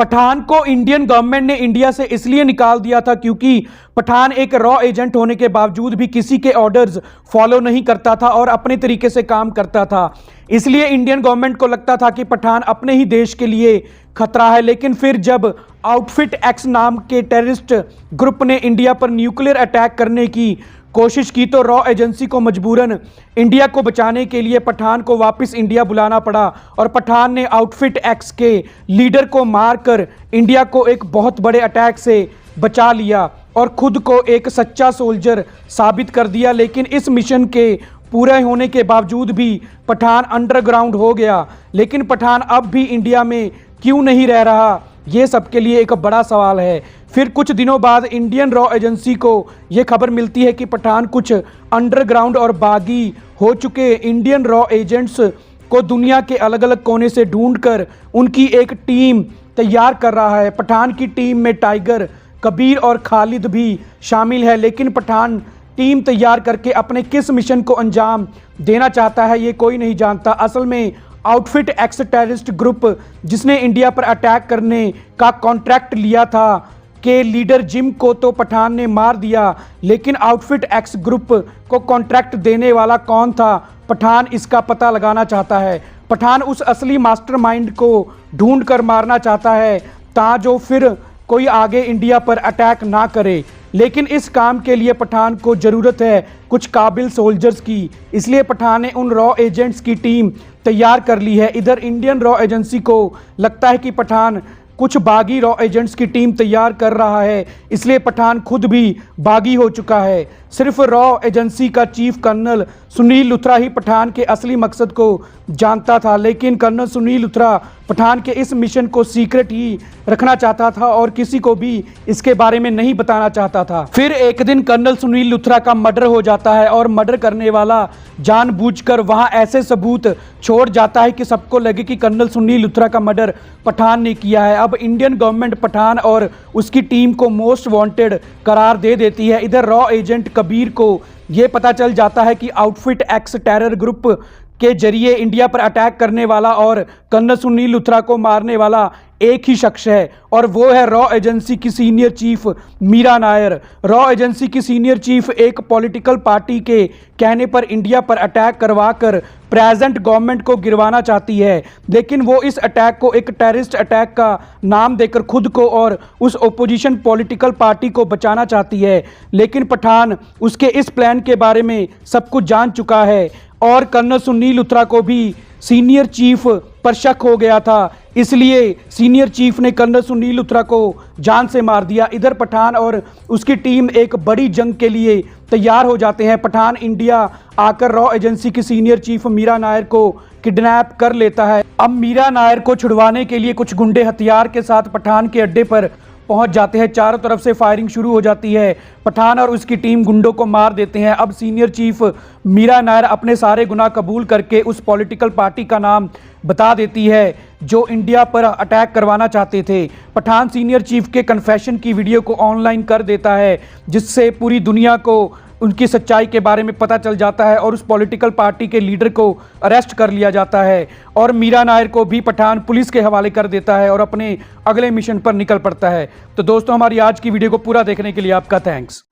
पठान को Indian government ने India से इसलिए निकाल दिया था क्योंकि पठान एक रॉ एजेंट होने के बावजूद भी किसी के ऑर्डर्स फॉलो नहीं करता था और अपने तरीके से काम करता था। इसलिए इंडियन गवर्नमेंट को लगता था कि पठान अपने ही देश के लिए खतरा है। लेकिन फिर जब आउटफिट एक्स नाम के टेररिस्ट ग्रुप ने इंडिया पर न्यूक्लियर अटैक करने की कोशिश की तो रॉ एजेंसी को मजबूरन इंडिया को बचाने के लिए पठान को वापस इंडिया बुलाना पड़ा और पठान ने आउटफिट एक्स के लीडर को मारकर इंडिया को एक बहुत बड़े अटैक से बचा लिया और खुद को एक सच्चा सोल्जर साबित कर दिया। लेकिन इस मिशन के पूरे होने के बावजूद भी पठान अंडरग्राउंड हो गया। लेकिन पठान अब भी इंडिया में क्यों नहीं रह रहा, ये सबके लिए एक बड़ा सवाल है। फिर कुछ दिनों बाद इंडियन रॉ एजेंसी को ये खबर मिलती है कि पठान कुछ अंडरग्राउंड और बागी हो चुके इंडियन रॉ एजेंट्स को दुनिया के अलग अलग कोने से ढूंढकर उनकी एक टीम तैयार कर रहा है। पठान की टीम में टाइगर, कबीर और खालिद भी शामिल है। लेकिन पठान टीम तैयार करके अपने किस मिशन को अंजाम देना चाहता है ये कोई नहीं जानता। असल में आउटफिट एक्स टेररिस्ट ग्रुप जिसने इंडिया पर अटैक करने का कॉन्ट्रैक्ट लिया था के लीडर जिम को तो पठान ने मार दिया। लेकिन आउटफिट एक्स ग्रुप को कॉन्ट्रैक्ट देने वाला कौन था, पठान इसका पता लगाना चाहता है। पठान उस असली मास्टरमाइंड को ढूंढ कर मारना चाहता है ताजो फिर कोई आगे इंडिया पर अटैक ना करे। लेकिन इस काम के लिए पठान को ज़रूरत है कुछ काबिल सोल्जर्स की। इसलिए पठान ने उन रॉ एजेंट्स की टीम तैयार कर ली है। इधर इंडियन रॉ एजेंसी को लगता है कि पठान कुछ बागी रॉ एजेंट्स की टीम तैयार कर रहा है, इसलिए पठान खुद भी बागी हो चुका है। सिर्फ रॉ एजेंसी का चीफ कर्नल सुनील लुथरा ही पठान के असली मकसद को जानता था। लेकिन कर्नल सुनील लुथरा पठान के इस मिशन को सीक्रेट ही रखना चाहता था और किसी को भी इसके बारे में नहीं बताना चाहता था। फिर एक दिन कर्नल सुनील लुथरा का मर्डर हो जाता है और मर्डर करने वाला जानबूझकर वहां ऐसे सबूत छोड़ जाता है कि सबको लगे कि कर्नल सुनील लुथरा का मर्डर पठान ने किया है। अब इंडियन गवर्नमेंट पठान और उसकी टीम को मोस्ट वांटेड करार दे देती है। इधर रॉ एजेंट कबीर को यह पता चल जाता है कि आउटफिट एक्स टेरर ग्रुप के जरिए इंडिया पर अटैक करने वाला और कर्नल सुनील लुथरा को मारने वाला एक ही शख्स है और वो है रॉ एजेंसी की सीनियर चीफ मीरा नायर। रॉ एजेंसी की सीनियर चीफ एक पॉलिटिकल पार्टी के कहने पर इंडिया पर अटैक करवाकर प्रेजेंट गवर्नमेंट को गिरवाना चाहती है। लेकिन वो इस अटैक को एक टेररिस्ट अटैक का नाम देकर खुद को और उस ओपोजिशन पॉलिटिकल पार्टी को बचाना चाहती है। लेकिन पठान उसके इस प्लान के बारे में सब कुछ जान चुका है और कर्नल सुनील लुथरा को भी सीनियर चीफ पर शक हो गया था, इसलिए सीनियर चीफ ने कर्नल सुनील लुथरा को जान से मार दिया। इधर पठान और उसकी टीम एक बड़ी जंग के लिए तैयार हो जाते हैं। पठान इंडिया आकर रॉ एजेंसी की सीनियर चीफ मीरा नायर को किडनैप कर लेता है। अब मीरा नायर को छुड़वाने के लिए कुछ गुंडे हथियार के साथ पठान के अड्डे पर पहुंच जाते हैं। चारों तरफ से फायरिंग शुरू हो जाती है। पठान और उसकी टीम गुंडों को मार देते हैं। अब सीनियर चीफ मीरा नायर अपने सारे गुनाह कबूल करके उस पॉलिटिकल पार्टी का नाम बता देती है जो इंडिया पर अटैक करवाना चाहते थे। पठान सीनियर चीफ के कन्फेशन की वीडियो को ऑनलाइन कर देता है जिससे पूरी दुनिया को उनकी सच्चाई के बारे में पता चल जाता है और उस पॉलिटिकल पार्टी के लीडर को अरेस्ट कर लिया जाता है और मीरा नायर को भी पठान पुलिस के हवाले कर देता है और अपने अगले मिशन पर निकल पड़ता है। तो दोस्तों, हमारी आज की वीडियो को पूरा देखने के लिए आपका थैंक्स।